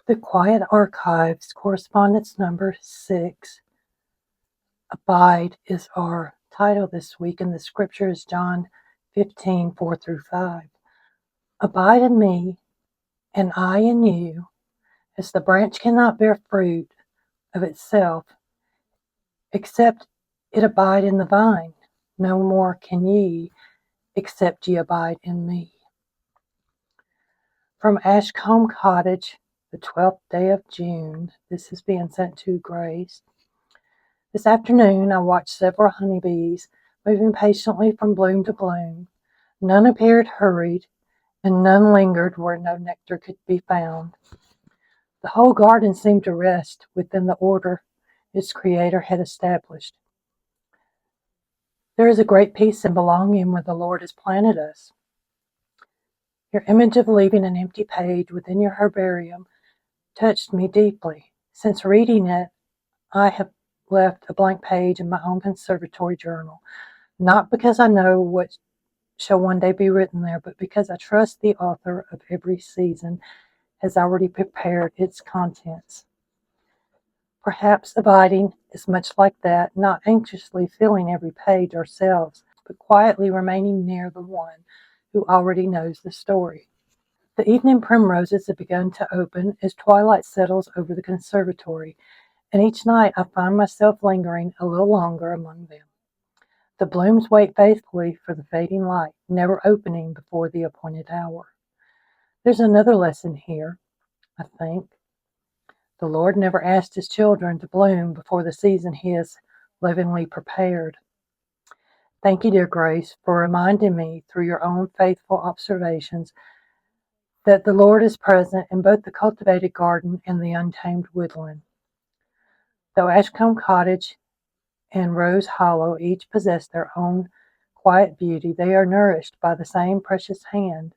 The Quiet Archives, correspondence number 6. Abide is our title this week, and the scripture is John 15:4-5. Abide in me, and I in you, as the branch cannot bear fruit of itself, except it abide in the vine. No more can ye, except ye abide in me. From Ashcombe Cottage, the 12th day of June. This is being sent to Grace. This afternoon I watched several honeybees moving patiently from bloom to bloom. None appeared hurried, and none lingered where no nectar could be found. The whole garden seemed to rest within the order its Creator had established. There is a great peace and belonging where the Lord has planted us. Your image of leaving an empty page within your herbarium touched me deeply. Since reading it, I have left a blank page in my own conservatory journal, not because I know what shall one day be written there, but because I trust the author of every season has already prepared its contents. Perhaps abiding is much like that, not anxiously filling every page ourselves, but quietly remaining near the one who already knows the story. The evening primroses have begun to open as twilight settles over the conservatory, and each night I find myself lingering a little longer among them. The blooms wait faithfully for the fading light, never opening before the appointed hour. There's another lesson here, I think. The Lord never asked His children to bloom before the season He has lovingly prepared. Thank you, dear Grace, for reminding me through your own faithful observations that the Lord is present in both the cultivated garden and the untamed woodland. Though Ashcombe Cottage and Rose Hollow each possess their own quiet beauty, they are nourished by the same precious hand.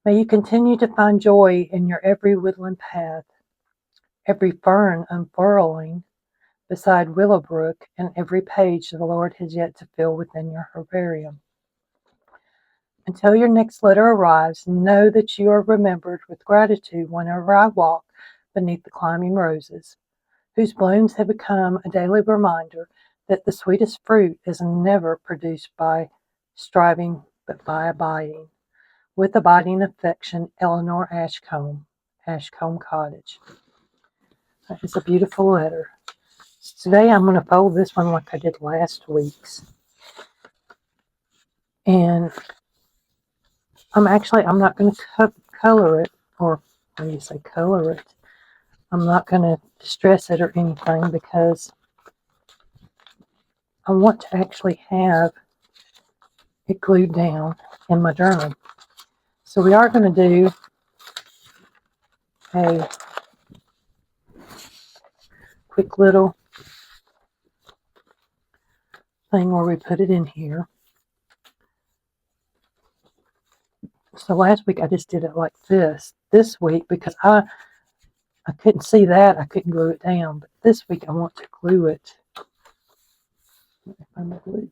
May you continue to find joy in your every woodland path, every fern unfurling beside Willowbrook, and every page the Lord has yet to fill within your herbarium. Until your next letter arrives, know that you are remembered with gratitude whenever I walk beneath the climbing roses, whose blooms have become a daily reminder that the sweetest fruit is never produced by striving, but by abiding. With abiding affection, Eleanor Ashcombe, Ashcombe Cottage. That is a beautiful letter. Today I'm going to fold this one like I did last week's. And I'm not going to color it, or how do you say color it? I'm not going to distress it or anything because I want to actually have it glued down in my journal. So we are going to do a quick little thing where we put it in here. So last week I just did it like this. This week, because I couldn't see that, I couldn't glue it down. But this week I want to glue it. Let me find my glue.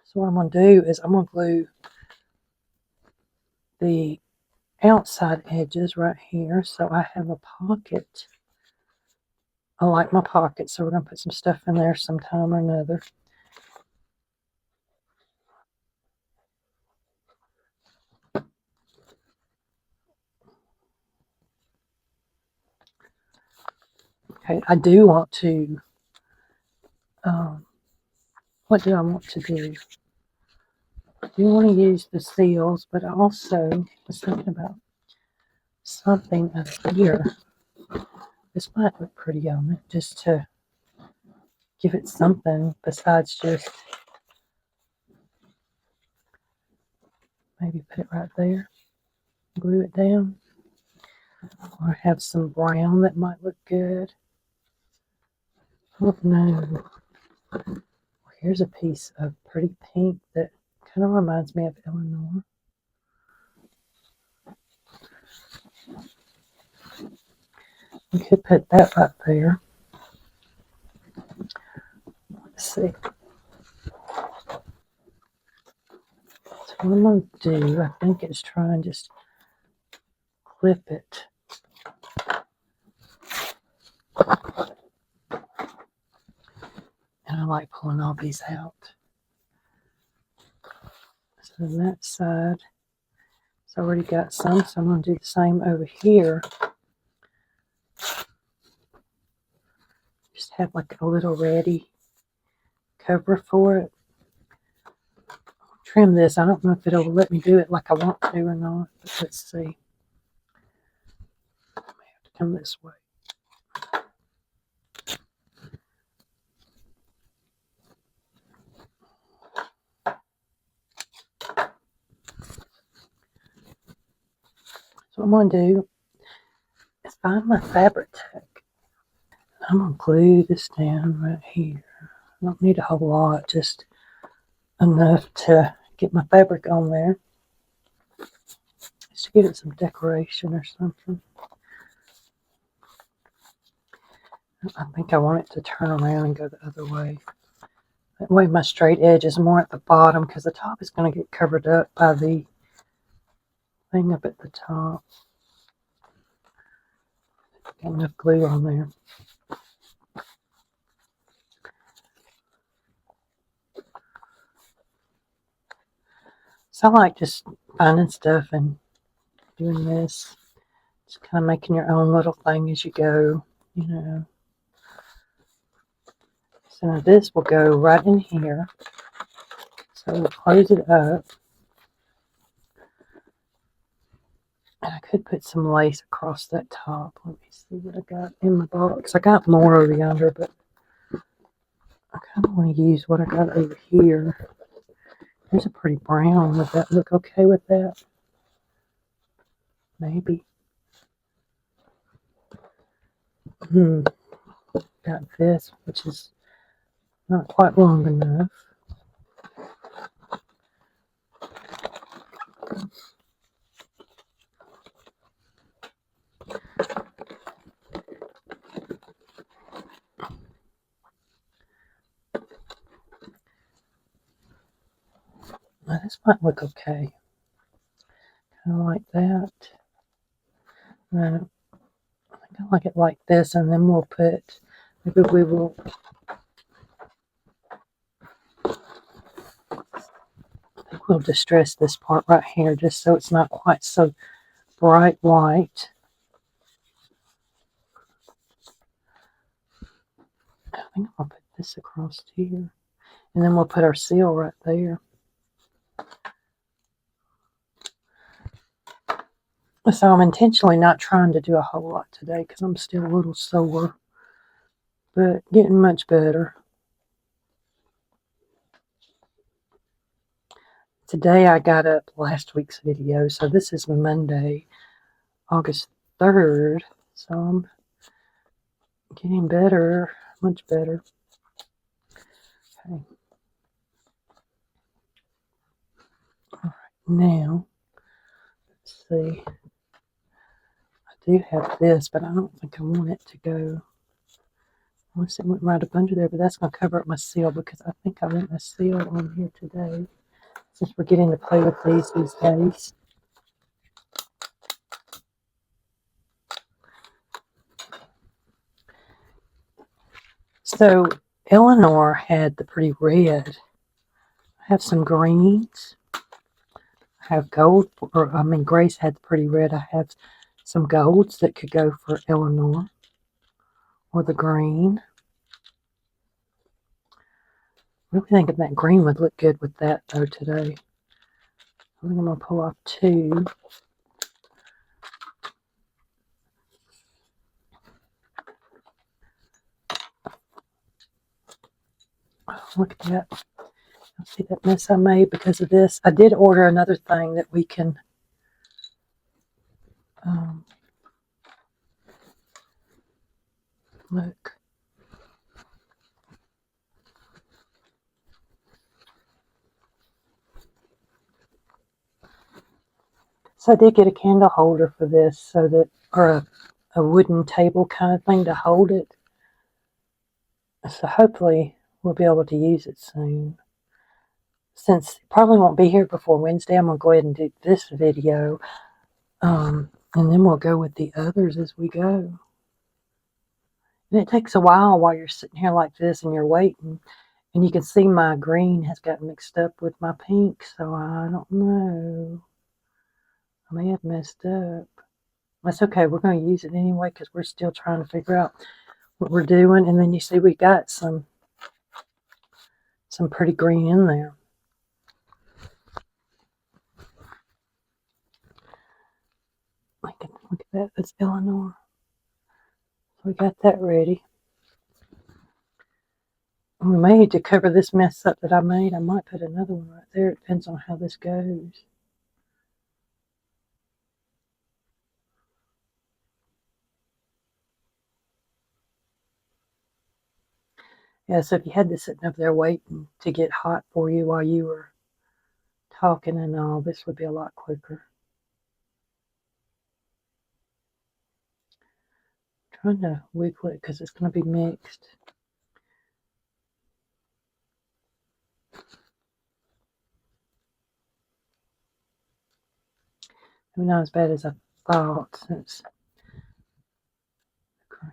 So what I'm going to do is I'm going to glue the outside edges right here so I have a pocket. I like my pocket, so we're going to put some stuff in there sometime or another. Okay, I do want to, what do I want to do? I do want to use the seals, but I also was thinking about something up here. This might look pretty on it, just to give it something besides just maybe put it right there, glue it down, or have some brown that might look good. Oh no. Here's a piece of pretty pink that kind of reminds me of Eleanor. We could put that right there. Let's see. So what I'm going to do, I think, is try and just clip it. And I like pulling all these out. So that side, it's already got some, so I'm going to do the same over here. Just have like a little ready cover for it. Trim this. I don't know if it'll let me do it like I want to or not, but let's see. I may have to come this way. So what I'm going to do is find my fabric tack. I'm going to glue this down right here. I don't need a whole lot, just enough to get my fabric on there. Just to give it some decoration or something. I think I want it to turn around and go the other way. That way my straight edge is more at the bottom because the top is going to get covered up by the thing up at the top. Got enough glue on there. So I like just finding stuff and doing this. Just kind of making your own little thing as you go, you know. So now this will go right in here. So we'll close it up. And I could put some lace across that top. Let me see what I got in my box. I got more over yonder, but I kind of want to use what I got over here. There's a pretty brown. Would that look okay with that? Maybe. Got this, which is not quite long enough. Now this might look okay. Kind of like that. I think I like it like this, and then we'll put, maybe we will, I think we'll distress this part right here just so it's not quite so bright white. I think I'll put this across here, and then we'll put our seal right there. So I'm intentionally not trying to do a whole lot today because I'm still a little sore, but getting much better. Today I got up last week's video, so this is Monday, August 3rd, so I'm getting better, much better. Okay. All right, now, let's see. I do have this, but I don't think I want it to go. Unless it went right up under there, but that's going to cover up my seal because I think I want my seal on here today. Since we're getting to play with these days. So Eleanor had the pretty red. I have some greens. I have gold, Grace had the pretty red. I have some golds that could go for Eleanor. Or the green. I really think that green would look good with that though today. I think I'm going to pull off two. Oh, look at that. See that mess I made because of this. I did order another thing that we can look. So I did get a candle holder for this, so that, or a wooden table kind of thing to hold it. So hopefully we'll be able to use it soon. Since it probably won't be here before Wednesday, I'm going to go ahead and do this video. And then we'll go with the others as we go. And it takes a while you're sitting here like this and you're waiting. And you can see my green has got mixed up with my pink, so I don't know. I may have messed up. That's okay. We're going to use it anyway because we're still trying to figure out what we're doing. And then you see we got some pretty green in there. Look at that. That's Eleanor. So we got that ready. And we may need to cover this mess up that I made. I might put another one right there. It depends on how this goes. Yeah, so if you had this sitting up there waiting to get hot for you while you were talking and all, this would be a lot quicker. I'm trying to wiggle it because it's going to be mixed. Maybe not as bad as I thought since the green.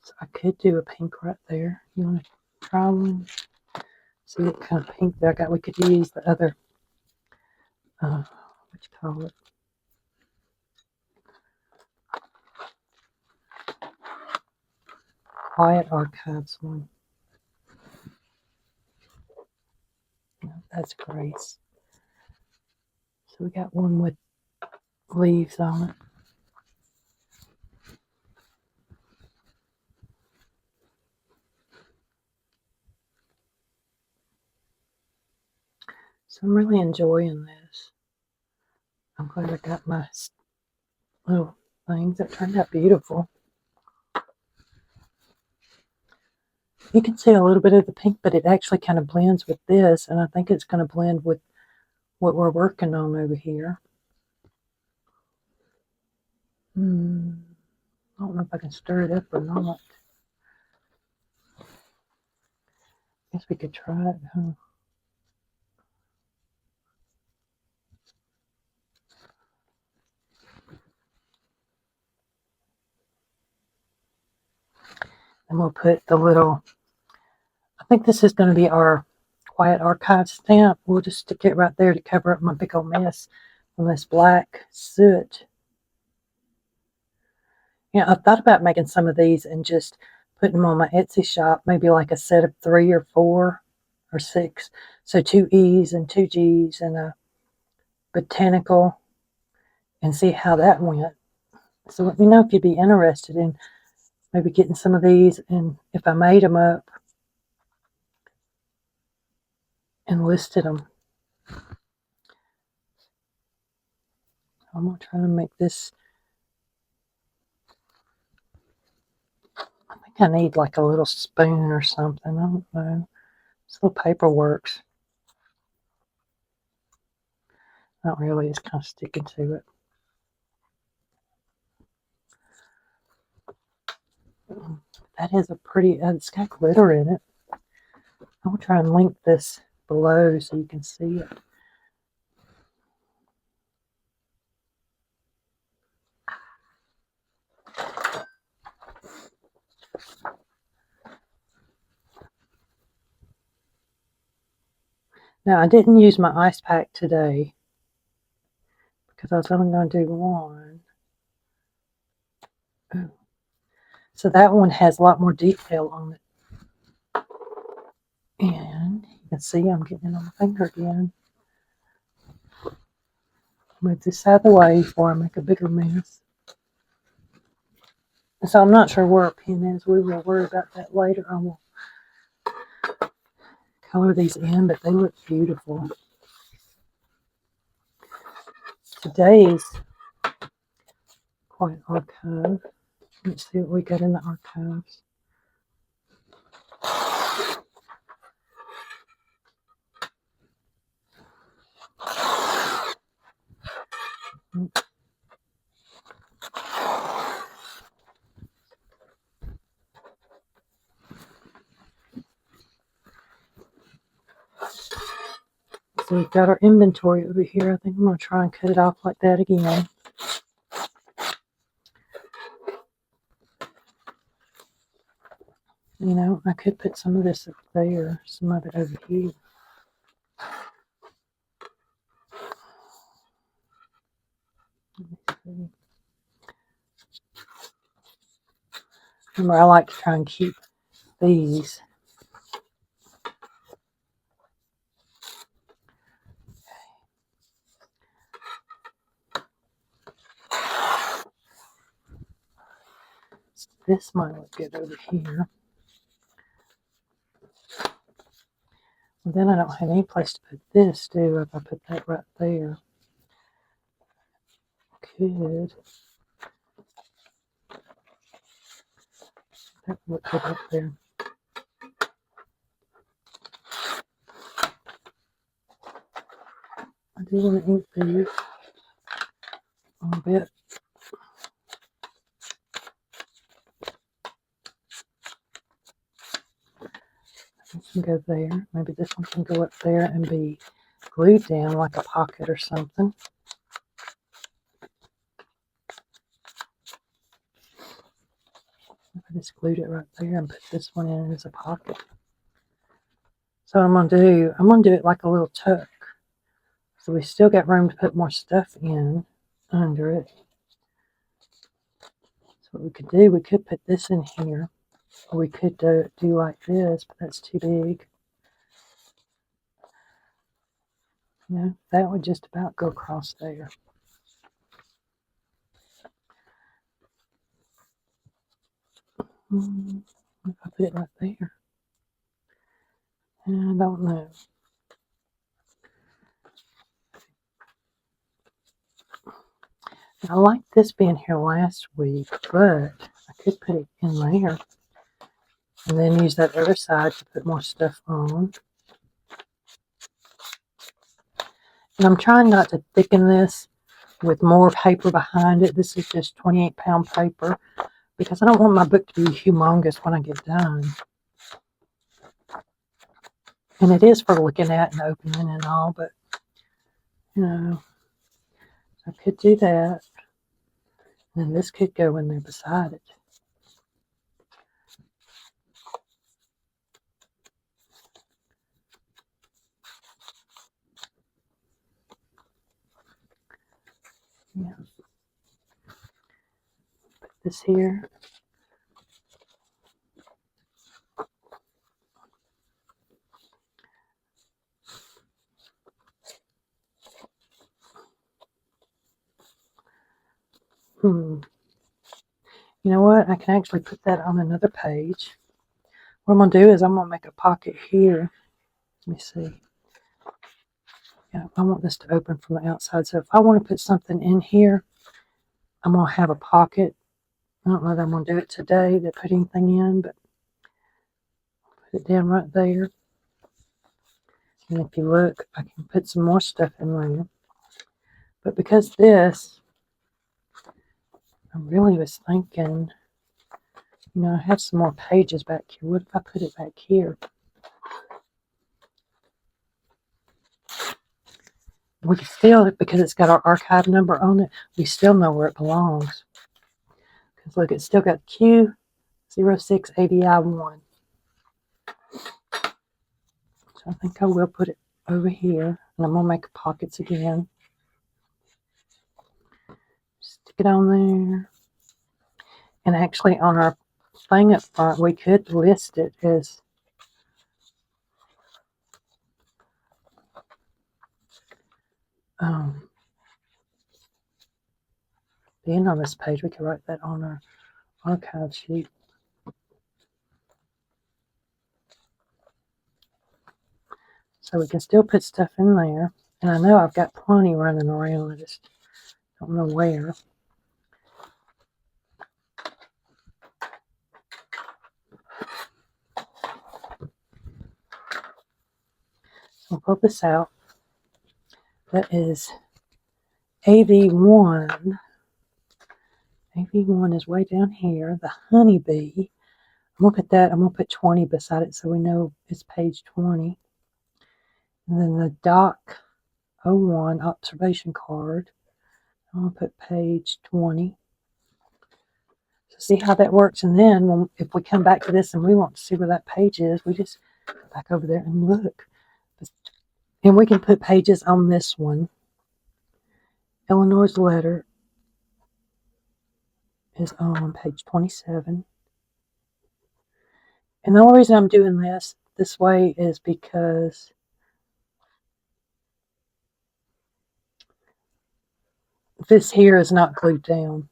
So I could do a pink right there. You want to try one? See what kind of pink that I got. We could use the other, what you call it? Quiet Archives one. That's Grace. So we got one with leaves on it. So I'm really enjoying this. I'm glad I got my little things. That turned out beautiful. You can see a little bit of the pink, but it actually kind of blends with this, and I think it's going to blend with what we're working on over here. I don't know if I can stir it up or not. I guess we could try it, huh? And we'll put the little, I think this is going to be our Quiet Archive stamp. We'll just stick it right there to cover up my big old mess from this black soot. Yeah, I've thought about making some of these and just putting them on my Etsy shop, maybe like a set of 3 or 4 or 6. So 2 E's and 2 G's and a botanical, and see how that went. So let me know if you'd be interested in maybe getting some of these, and if I made them up and listed them. I'm going to try to make this. I think I need like a little spoon or something. I don't know. This little paper works. Not really. It's kind of sticking to it. That is a pretty, it's got glitter in it. I'll try and link this below so you can see it. Now, I didn't use my ice pack today because I was only going to do one. Ooh. So that one has a lot more detail on it. And you can see I'm getting it on my finger again. Move this out of the way before I make a bigger mess. So I'm not sure where our pin is. We will worry about that later. I will color these in, but they look beautiful. Today's Quiet Archive. Let's see what we got in the archives. So we've got our inventory over here. I think I'm going to try and cut it off like that again. You know, I could put some of this up there, some of it over here. Let me see. Remember, I like to try and keep these. So this might look good over here. And then I don't have any place to put this, do I? If I put that right there. Could. That would look good up there. I do want to ink these a little bit. This can go there. Maybe this one can go up there and be glued down like a pocket or something. I just glued it right there and put this one in as a pocket. So what I'm going to do it like a little tuck. So we still got room to put more stuff in under it. So what we could do, we could put this in here. Or we could do like this, but that's too big. Yeah, that would just about go across there. If I put it right there? I don't know. I like this being here last week, but I could put it in there. And then use that other side to put more stuff on. And I'm trying not to thicken this with more paper behind it. This is just 28-pound paper because I don't want my book to be humongous when I get done. And it is for looking at and opening and all, but, you know, I could do that. And this could go in there beside it. Yeah. Put this here. You know what? I can actually put that on another page. What I'm going to do is I'm going to make a pocket here. Let me see. Yeah, I want this to open from the outside. So if I want to put something in here, I'm going to have a pocket. I don't know that I'm going to do it today to put anything in, but put it down right there. And if you look, I can put some more stuff in there. But because this, I really was thinking, you know, I have some more pages back here. What if I put it back here? We still, because it's got our archive number on it, we still know where it belongs. Because look, it's still got Q06ADI1. So I think I will put it over here. And I'm going to make pockets again. Stick it on there. And actually on our thing up front, we could list it as being on this page. We could write that on our archive sheet. So we can still put stuff in there. And I know I've got plenty running around. I just don't know where. So I'll pull this out. That is AV1. AV1 is way down here. The Honeybee. I'm going to put that. I'm going to put 20 beside it so we know it's page 20. And then the Doc 01 observation card. I'm going to put page 20. So see how that works. And then if we come back to this and we want to see where that page is, we just go back over there and look. And we can put pages on this one. Eleanor's letter is on page 27. And the only reason I'm doing this way is because this here is not glued down.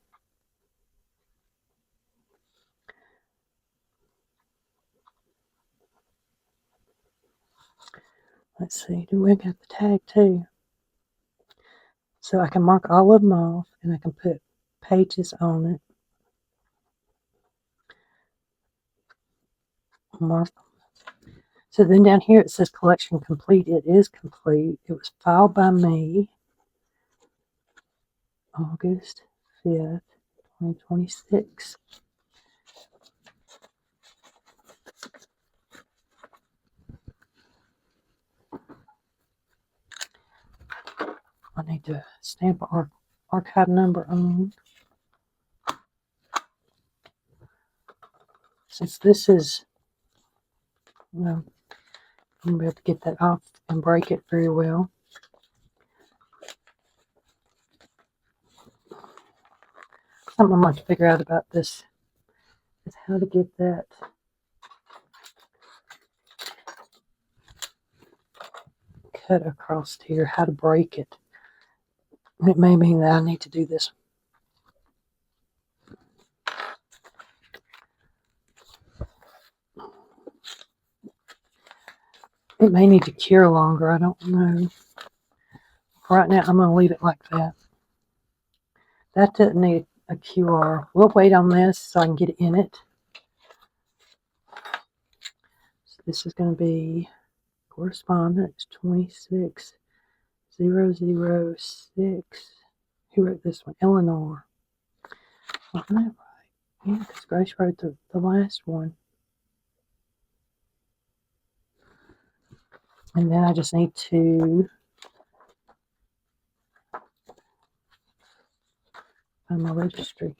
Let's see, do we got the tag too? So I can mark all of them off and I can put pages on it. Mark. So then down here it says collection complete. It is complete. It was filed by me August 5th, 2026. I need to stamp our archive number on. Since this is, I'm going to be able to get that off and break it very well. Something I'm going to figure out about this is how to get that cut across here, how to break it. It may mean that I need to do this. It may need to cure longer. I don't know. Right now, I'm going to leave it like that. That doesn't need a QR. We'll wait on this so I can get it in it. So this is going to be correspondence 26006. Who wrote this one? Eleanor. Wasn't that right? Yeah, because Grace wrote the last one. And then I just need to find my registry.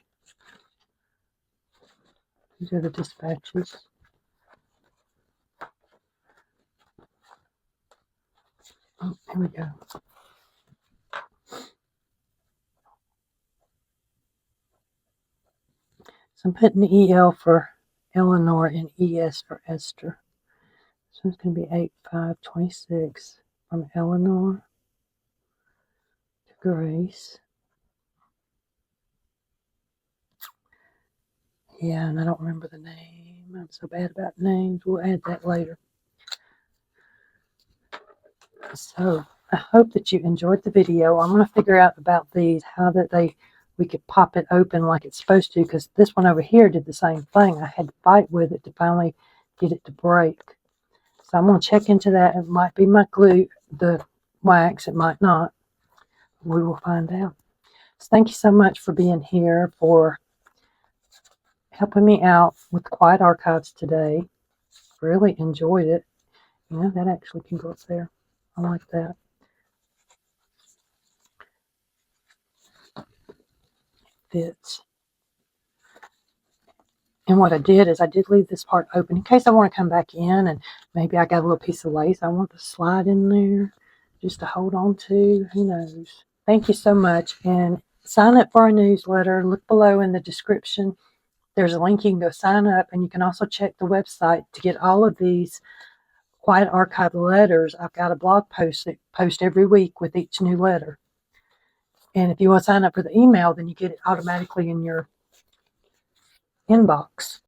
These are the dispatches. Oh, here we go. So I'm putting EL for Eleanor and ES for Esther. So it's going to be 8/5/26 from Eleanor to Grace. Yeah, and I don't remember the name. I'm so bad about names. We'll add that later. So I hope that you enjoyed the video. I'm going to figure out about these, how that we could pop it open like it's supposed to, because this one over here did the same thing. I had to fight with it to finally get it to break. So I'm going to check into that. It might be my glue, the wax. It might not. We will find out. So thank you so much for being here, for helping me out with Quiet Archives today. Really enjoyed it. You know, that actually can go up there. I like that. Fits. And what I did is I did leave this part open in case I want to come back in and maybe I got a little piece of lace I want to slide in there just to hold on to. Who knows? Thank you so much. And sign up for our newsletter. Look below in the description. There's a link. You can go sign up, and you can also check the website to get all of these Quiet Archive letters. I've got a blog post that post every week with each new letter. And if you want to sign up for the email, then you get it automatically in your inbox.